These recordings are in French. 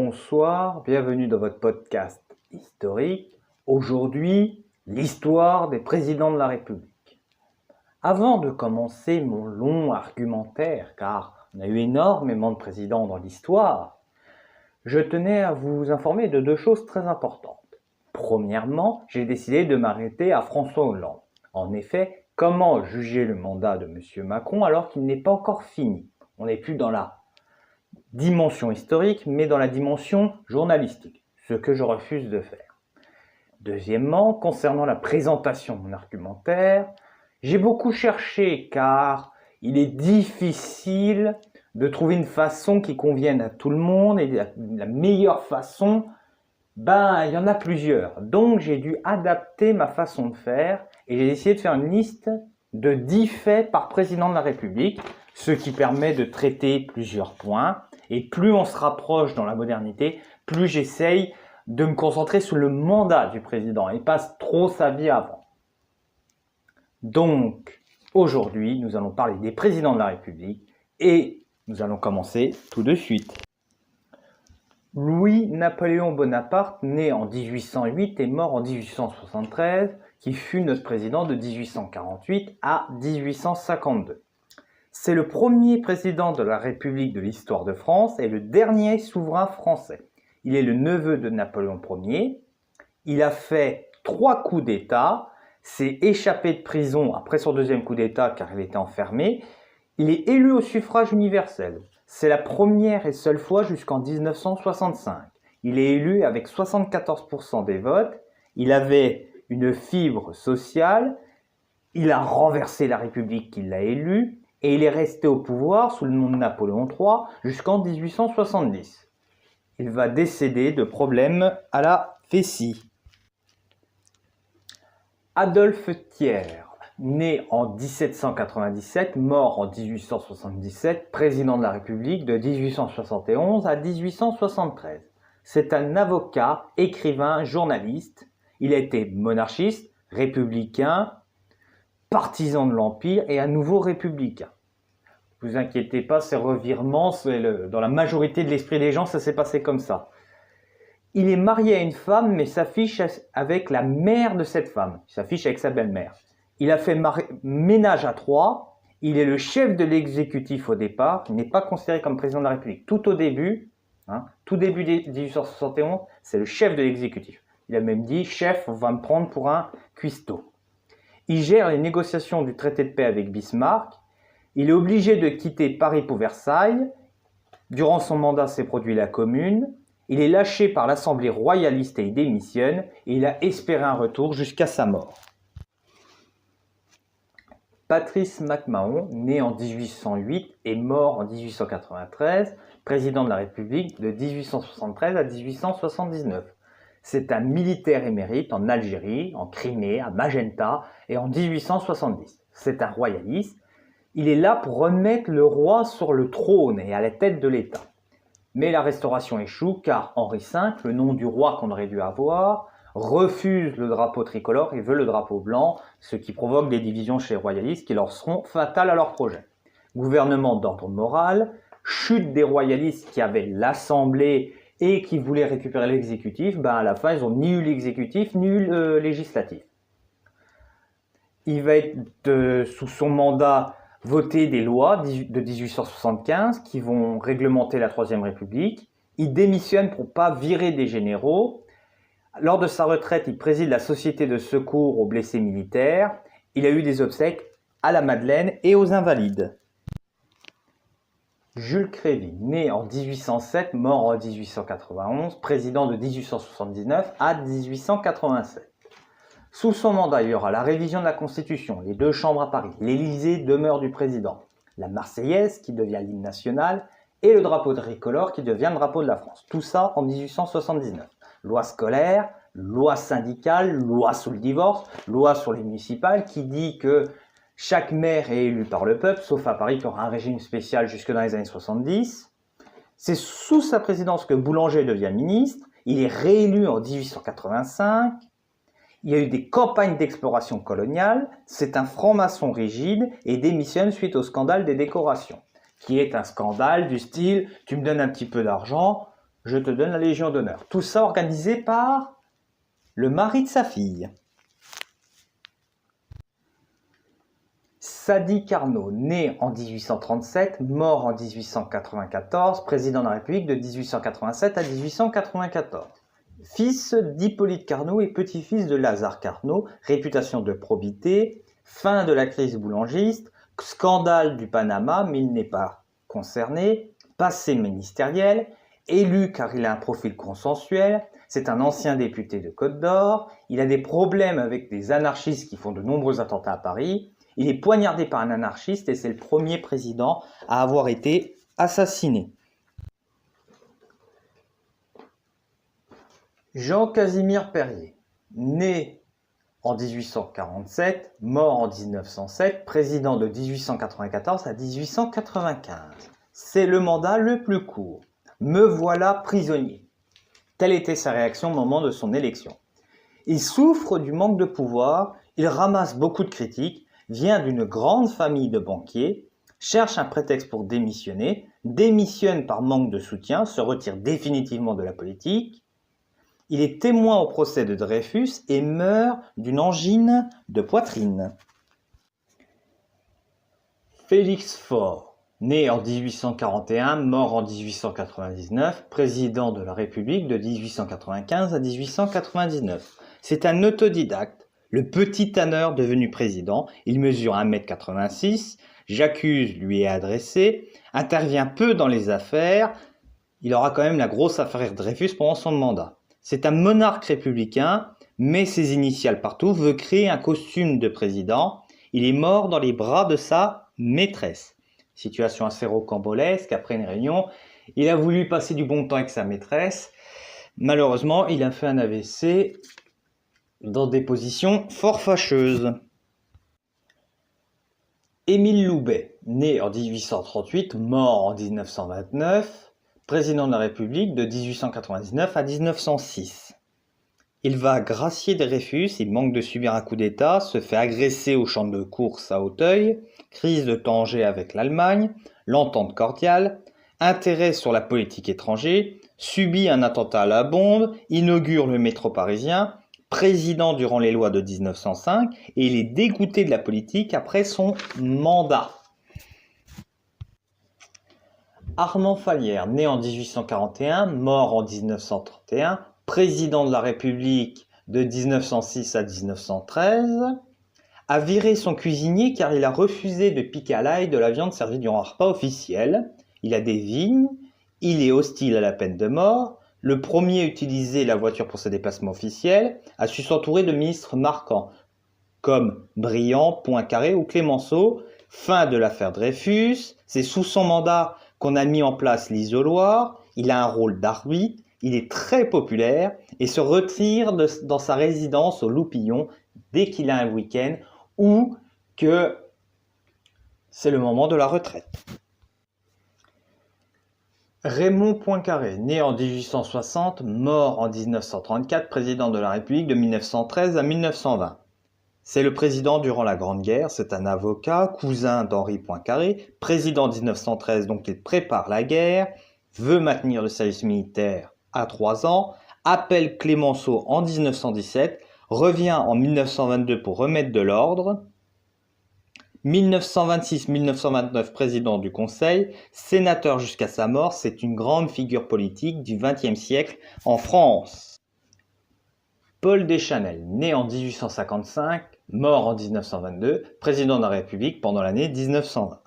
bonsoir, bienvenue dans votre podcast historique. Aujourd'hui, l'histoire des présidents de la République. Avant de commencer mon long argumentaire, car on a eu énormément de présidents dans l'histoire, je tenais à vous informer de deux choses très importantes. Premièrement, j'ai décidé de m'arrêter à François Hollande. En effet, comment juger le mandat de M. Macron alors qu'il n'est pas encore fini? On n'est plus dans la dimension historique, mais dans la dimension journalistique, ce que je refuse de faire. Deuxièmement, concernant la présentation de mon argumentaire, j'ai beaucoup cherché car il est difficile de trouver une façon qui convienne à tout le monde et la meilleure façon, il y en a plusieurs. Donc j'ai dû adapter ma façon de faire et j'ai essayé de faire une liste de 10 faits par président de la République, ce qui permet de traiter plusieurs points. Et plus on se rapproche dans la modernité, plus j'essaye de me concentrer sur le mandat du président et pas trop sa vie avant. Donc, aujourd'hui, nous allons parler des présidents de la République et nous allons commencer tout de suite. Louis-Napoléon Bonaparte, né en 1808 et mort en 1873, qui fut notre président de 1848 à 1852. C'est le premier président de la République de l'histoire de France et le dernier souverain français. Il est le neveu de Napoléon Ier. Il a fait 3 coups d'État, s'est échappé de prison après son deuxième coup d'État car il était enfermé. Il est élu au suffrage universel. C'est la première et seule fois jusqu'en 1965. Il est élu avec 74% des votes. Il avait une fibre sociale. Il a renversé la République qui l'a élu. Et il est resté au pouvoir sous le nom de Napoléon III jusqu'en 1870. Il va décéder de problèmes à la vessie. Adolphe Thiers, né en 1797, mort en 1877, président de la République de 1871 à 1873. C'est un avocat, écrivain, journaliste. Il a été monarchiste, républicain, partisan de l'Empire et à nouveau républicain. Ne vous inquiétez pas, ces revirements, dans la majorité de l'esprit des gens, ça s'est passé comme ça. Il est marié à une femme, mais s'affiche avec la mère de cette femme. Il s'affiche avec sa belle-mère. Il a fait ménage à 3. Il est le chef de l'exécutif au départ. Il n'est pas considéré comme président de la République. Tout au début, tout début 1871, c'est le chef de l'exécutif. Il a même dit, chef, on va me prendre pour un cuistot. Il gère les négociations du traité de paix avec Bismarck. Il est obligé de quitter Paris pour Versailles. Durant son mandat s'est produit la Commune. Il est lâché par l'Assemblée royaliste et il démissionne. Et il a espéré un retour jusqu'à sa mort. Patrice MacMahon, né en 1808 et mort en 1893, président de la République de 1873 à 1879. C'est un militaire émérite en Algérie, en Crimée, à Magenta et en 1870. C'est un royaliste. Il est là pour remettre le roi sur le trône et à la tête de l'État. Mais la restauration échoue car Henri V, le nom du roi qu'on aurait dû avoir, refuse le drapeau tricolore et veut le drapeau blanc, ce qui provoque des divisions chez les royalistes qui leur seront fatales à leur projet. Gouvernement d'ordre moral, chute des royalistes qui avaient l'Assemblée et qui voulaient récupérer l'exécutif, à la fin, ils n'ont ni eu l'exécutif, ni eu le législatif. Il va être, sous son mandat, voter des lois de 1875 qui vont réglementer la Troisième République. Il démissionne pour ne pas virer des généraux. Lors de sa retraite, il préside la Société de secours aux blessés militaires. Il a eu des obsèques à la Madeleine et aux Invalides. Jules Crévy, né en 1807, mort en 1891, président de 1879 à 1887. Sous son mandat, il y aura la révision de la Constitution, les 2 chambres à Paris, l'Élysée, demeure du président, la Marseillaise qui devient l'hymne national et le drapeau tricolore qui devient le drapeau de la France. Tout ça en 1879. Loi scolaire, loi syndicale, loi sur le divorce, loi sur les municipales qui dit que chaque maire est élu par le peuple, sauf à Paris qui aura un régime spécial jusque dans les années 70. C'est sous sa présidence que Boulanger devient ministre. Il est réélu en 1885. Il y a eu des campagnes d'exploration coloniale. C'est un franc-maçon rigide et démissionne suite au scandale des décorations, qui est un scandale du style « tu me donnes un petit peu d'argent, je te donne la Légion d'honneur. Tout ça organisé par le mari de sa fille. Sadi Carnot, né en 1837, mort en 1894, président de la République de 1887 à 1894. Fils d'Hippolyte Carnot et petit-fils de Lazare Carnot, réputation de probité, fin de la crise boulangiste, scandale du Panama, mais il n'est pas concerné, passé ministériel, élu car il a un profil consensuel, c'est un ancien député de Côte d'Or, il a des problèmes avec des anarchistes qui font de nombreux attentats à Paris, il est poignardé par un anarchiste et c'est le premier président à avoir été assassiné. Jean-Casimir Perier, né en 1847, mort en 1907, président de 1894 à 1895. C'est le mandat le plus court. Me voilà prisonnier. Telle était sa réaction au moment de son élection. Il souffre du manque de pouvoir, il ramasse beaucoup de critiques, vient d'une grande famille de banquiers, cherche un prétexte pour démissionner, démissionne par manque de soutien, se retire définitivement de la politique. Il est témoin au procès de Dreyfus et meurt d'une angine de poitrine. Félix Faure, né en 1841, mort en 1899, président de la République de 1895 à 1899. C'est un autodidacte, le petit tanneur devenu président. Il mesure 1,86 m, j'accuse lui est adressé, intervient peu dans les affaires. Il aura quand même la grosse affaire Dreyfus pendant son mandat. C'est un monarque républicain, met ses initiales partout, veut créer un costume de président. Il est mort dans les bras de sa maîtresse. Situation assez rocambolesque, après une réunion, il a voulu passer du bon temps avec sa maîtresse. Malheureusement, il a fait un AVC dans des positions fort fâcheuses. Émile Loubet, né en 1838, mort en 1929, président de la République de 1899 à 1906. Il va gracier Dreyfus, il manque de subir un coup d'État, se fait agresser au champ de course à Auteuil, crise de Tanger avec l'Allemagne, l'entente cordiale, intérêt sur la politique étrangère, subit un attentat à la bombe, inaugure le métro parisien, président durant les lois de 1905 et il est dégoûté de la politique après son mandat. Armand Fallières, né en 1841, mort en 1931, président de la République de 1906 à 1913, a viré son cuisinier car il a refusé de piquer à l'ail de la viande servie durant un repas officiel. Il a des vignes, il est hostile à la peine de mort, le premier à utiliser la voiture pour ses déplacements officiels, a su s'entourer de ministres marquants, comme Briand, Poincaré ou Clémenceau. Fin de l'affaire Dreyfus, c'est sous son mandat qu'on a mis en place l'isoloir, il a un rôle d'arbitre, il est très populaire et se retire dans sa résidence au Loupillon dès qu'il a un week-end ou que c'est le moment de la retraite. Raymond Poincaré, né en 1860, mort en 1934, président de la République de 1913 à 1920. C'est le président durant la Grande Guerre, c'est un avocat, cousin d'Henri Poincaré, président 1913, donc il prépare la guerre, veut maintenir le service militaire à 3 ans, appelle Clémenceau en 1917, revient en 1922 pour remettre de l'ordre, 1926-1929 président du Conseil, sénateur jusqu'à sa mort, c'est une grande figure politique du XXe siècle en France. Paul Deschanel, né en 1855, mort en 1922, président de la République pendant l'année 1920.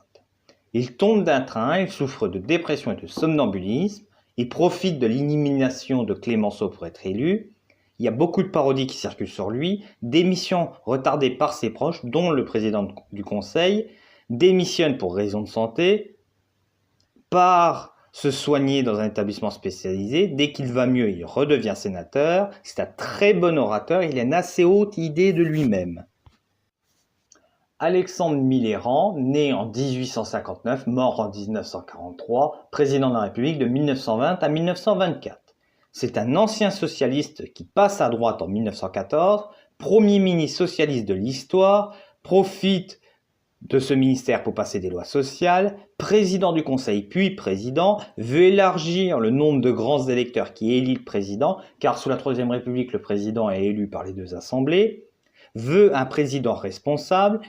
Il tombe d'un train, il souffre de dépression et de somnambulisme, il profite de l'élimination de Clémenceau pour être élu. Il y a beaucoup de parodies qui circulent sur lui, démission retardée par ses proches, dont le président du Conseil, démissionne pour raison de santé, part se soigner dans un établissement spécialisé. Dès qu'il va mieux, il redevient sénateur. C'est un très bon orateur, il a une assez haute idée de lui-même. Alexandre Millerand, né en 1859, mort en 1943, président de la République de 1920 à 1924. C'est un ancien socialiste qui passe à droite en 1914, premier ministre socialiste de l'histoire, profite de ce ministère pour passer des lois sociales, président du Conseil puis président, veut élargir le nombre de grands électeurs qui élisent le président, car sous la Troisième République, le président est élu par les deux assemblées, veut un président responsable,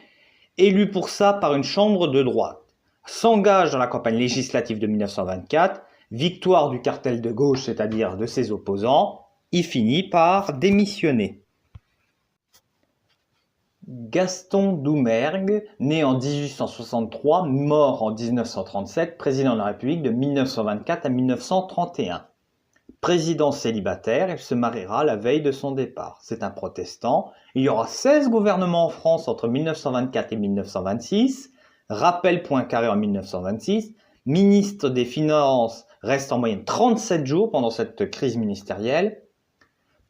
élu pour ça par une chambre de droite, s'engage dans la campagne législative de 1924, victoire du cartel de gauche, c'est-à-dire de ses opposants, il finit par démissionner. Gaston Doumergue, né en 1863, mort en 1937, président de la République de 1924 à 1931. Président célibataire, il se mariera la veille de son départ. C'est un protestant. Il y aura 16 gouvernements en France entre 1924 et 1926. Rappel Poincaré en 1926. Ministre des Finances reste en moyenne 37 jours pendant cette crise ministérielle.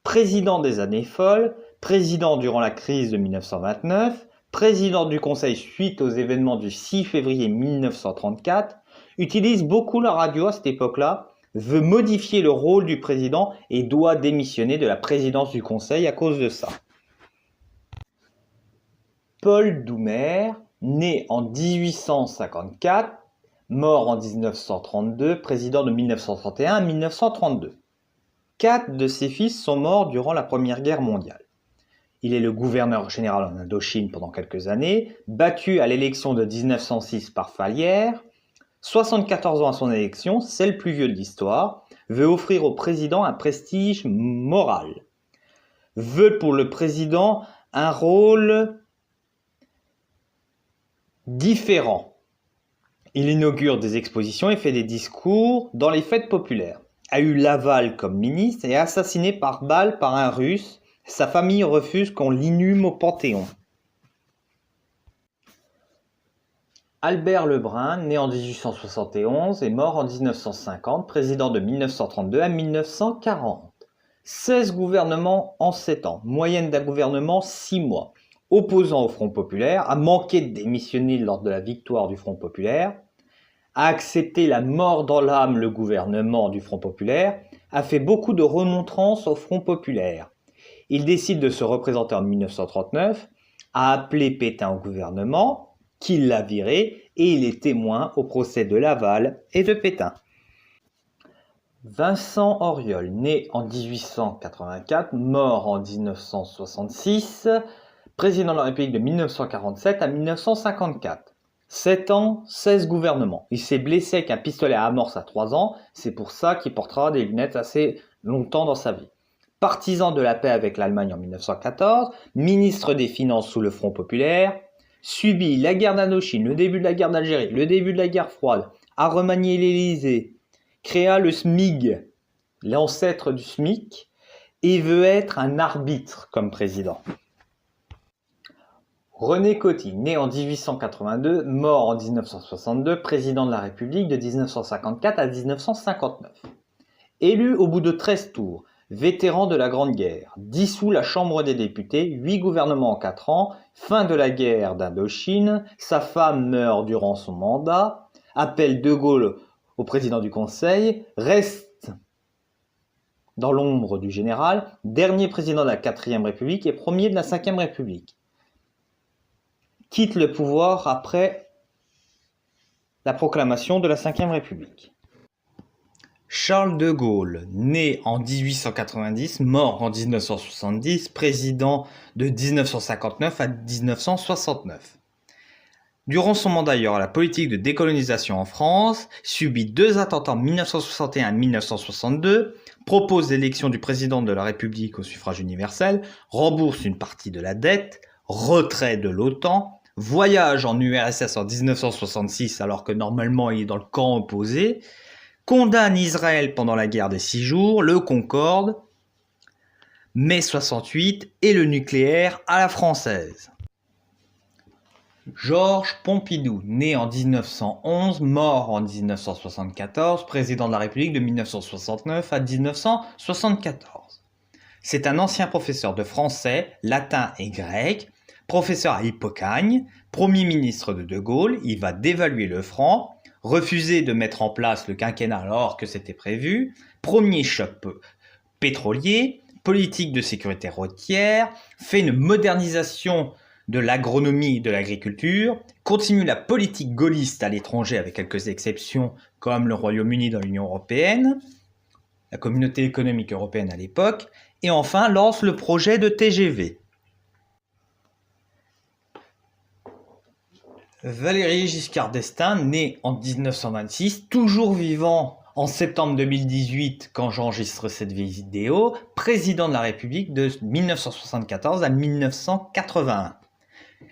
Président des années folles, président durant la crise de 1929, président du Conseil suite aux événements du 6 février 1934, utilise beaucoup la radio à cette époque-là, veut modifier le rôle du président et doit démissionner de la présidence du Conseil à cause de ça. Paul Doumer, né en 1854, mort en 1932, président de 1931 à 1932. 4 de ses fils sont morts durant la Première Guerre mondiale. Il est le gouverneur général en Indochine pendant quelques années, battu à l'élection de 1906 par Fallières. 74 ans à son élection, c'est le plus vieux de l'histoire, veut offrir au président un prestige moral. Veut pour le président un rôle différent. Il inaugure des expositions et fait des discours dans les fêtes populaires. A eu Laval comme ministre et est assassiné par balle par un Russe. Sa famille refuse qu'on l'inhume au Panthéon. Albert Lebrun, né en 1871 et mort en 1950, président de 1932 à 1940. 16 gouvernements en 7 ans, moyenne d'un gouvernement 6 mois. Opposant au Front populaire, a manqué de démissionner lors de la victoire du Front populaire, a accepté la mort dans l'âme le gouvernement du Front populaire, a fait beaucoup de remontrances au Front populaire. Il décide de se représenter en 1939, a appelé Pétain au gouvernement, qui l'a viré, et il est témoin au procès de Laval et de Pétain. Vincent Auriol, né en 1884, mort en 1966, président de la République de 1947 à 1954. 7 ans, 16 gouvernements. Il s'est blessé avec un pistolet à amorce à 3 ans, c'est pour ça qu'il portera des lunettes assez longtemps dans sa vie. Partisan de la paix avec l'Allemagne en 1914, ministre des Finances sous le Front populaire, subit la guerre d'Indochine, le début de la guerre d'Algérie, le début de la guerre froide, a remanié l'Élysée, créa le SMIG, l'ancêtre du SMIC, et veut être un arbitre comme président. René Coty, né en 1882, mort en 1962, président de la République de 1954 à 1959. Élu au bout de 13 tours, vétéran de la Grande Guerre, dissout la Chambre des députés, 8 gouvernements en 4 ans, fin de la guerre d'Indochine, sa femme meurt durant son mandat, appelle De Gaulle au président du Conseil, reste dans l'ombre du général, dernier président de la 4e République et premier de la 5e République. Quitte le pouvoir après la proclamation de la 5e République. Charles de Gaulle, né en 1890, mort en 1970, président de 1959 à 1969. Durant son mandat, il y aura la politique de décolonisation en France, subit 2 attentats en 1961 et 1962, propose l'élection du président de la République au suffrage universel, rembourse une partie de la dette, retrait de l'OTAN, voyage en URSS en 1966 alors que normalement il est dans le camp opposé, condamne Israël pendant la guerre des 6 jours, le Concorde, mai 68 et le nucléaire à la française. Georges Pompidou, né en 1911, mort en 1974, président de la République de 1969 à 1974. C'est un ancien professeur de français, latin et grec, professeur à Hippocagne, premier ministre de Gaulle, il va dévaluer le franc, refuser de mettre en place le quinquennat alors que c'était prévu, premier choc pétrolier, politique de sécurité routière, fait une modernisation de l'agronomie et de l'agriculture, continue la politique gaulliste à l'étranger avec quelques exceptions comme le Royaume-Uni dans l'Union européenne, la Communauté économique européenne à l'époque, et enfin lance le projet de TGV. Valéry Giscard d'Estaing, né en 1926, toujours vivant en septembre 2018 quand j'enregistre cette vidéo, président de la République de 1974 à 1981.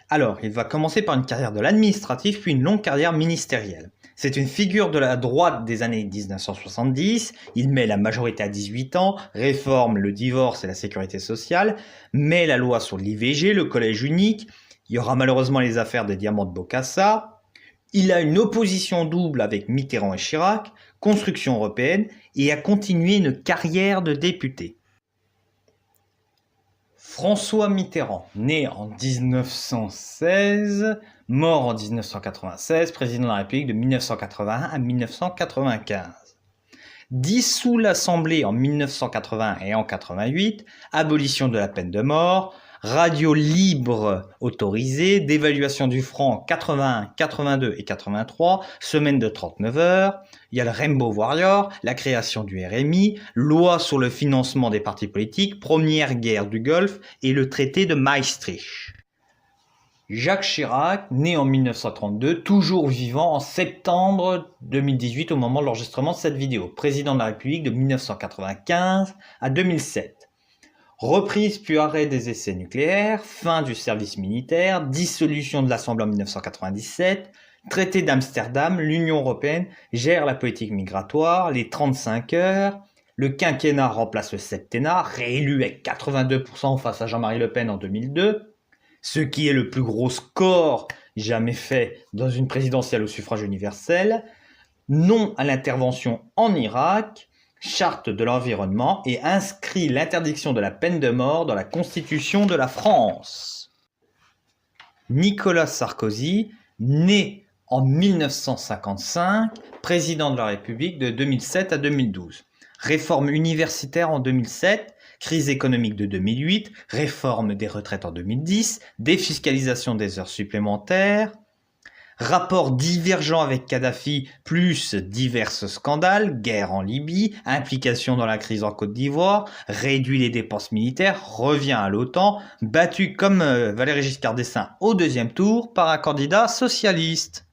Alors, il va commencer par une carrière de l'administratif, puis une longue carrière ministérielle. C'est une figure de la droite des années 1970, il met la majorité à 18 ans, réforme le divorce et la sécurité sociale, met la loi sur l'IVG, le collège unique, il y aura malheureusement les affaires des diamants de Bokassa, il a une opposition double avec Mitterrand et Chirac, construction européenne, et a continué une carrière de député. François Mitterrand, né en 1916, mort en 1996, président de la République de 1981 à 1995. Dissous l'Assemblée en 1980 et en 88, abolition de la peine de mort, radio libre autorisée, dévaluation du franc en 81, 82 et 83, semaine de 39 heures, il y a le Rainbow Warrior, la création du RMI, loi sur le financement des partis politiques, première guerre du Golfe et le traité de Maastricht. Jacques Chirac, né en 1932, toujours vivant en septembre 2018 au moment de l'enregistrement de cette vidéo, président de la République de 1995 à 2007. Reprise puis arrêt des essais nucléaires, fin du service militaire, dissolution de l'Assemblée en 1997, traité d'Amsterdam, l'Union européenne gère la politique migratoire, les 35 heures, le quinquennat remplace le septennat, réélu avec 82% face à Jean-Marie Le Pen en 2002, ce qui est le plus gros score jamais fait dans une présidentielle au suffrage universel, non à l'intervention en Irak, charte de l'environnement et inscrit l'interdiction de la peine de mort dans la Constitution de la France. Nicolas Sarkozy, né en 1955, président de la République de 2007 à 2012. Réforme universitaire en 2007, crise économique de 2008, réforme des retraites en 2010, défiscalisation des heures supplémentaires, rapport divergent avec Kadhafi, plus divers scandales, guerre en Libye, implication dans la crise en Côte d'Ivoire, réduit les dépenses militaires, revient à l'OTAN, battu comme Valéry Giscard d'Estaing au deuxième tour par un candidat socialiste.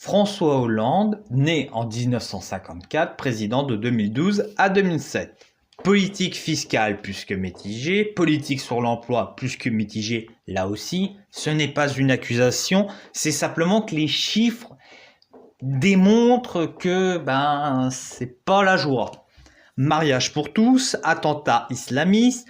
François Hollande, né en 1954, président de 2012 à 2007. Politique fiscale plus que mitigée, politique sur l'emploi plus que mitigée, là aussi, ce n'est pas une accusation, c'est simplement que les chiffres démontrent que c'est pas la joie. Mariage pour tous, attentat islamiste,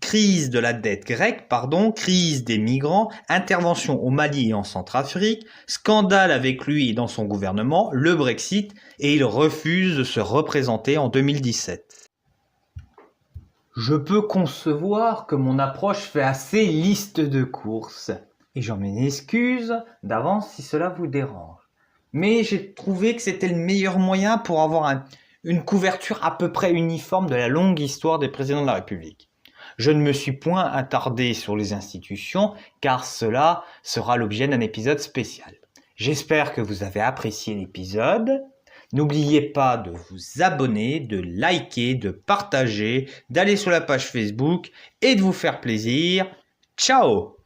crise de la dette grecque, crise des migrants, intervention au Mali et en Centrafrique, scandale avec lui et dans son gouvernement, le Brexit, et il refuse de se représenter en 2017. Je peux concevoir que mon approche fait assez liste de courses, et j'en m'excuse d'avance si cela vous dérange. Mais j'ai trouvé que c'était le meilleur moyen pour avoir une couverture à peu près uniforme de la longue histoire des présidents de la République. Je ne me suis point attardé sur les institutions, car cela sera l'objet d'un épisode spécial. J'espère que vous avez apprécié l'épisode. N'oubliez pas de vous abonner, de liker, de partager, d'aller sur la page Facebook et de vous faire plaisir. Ciao!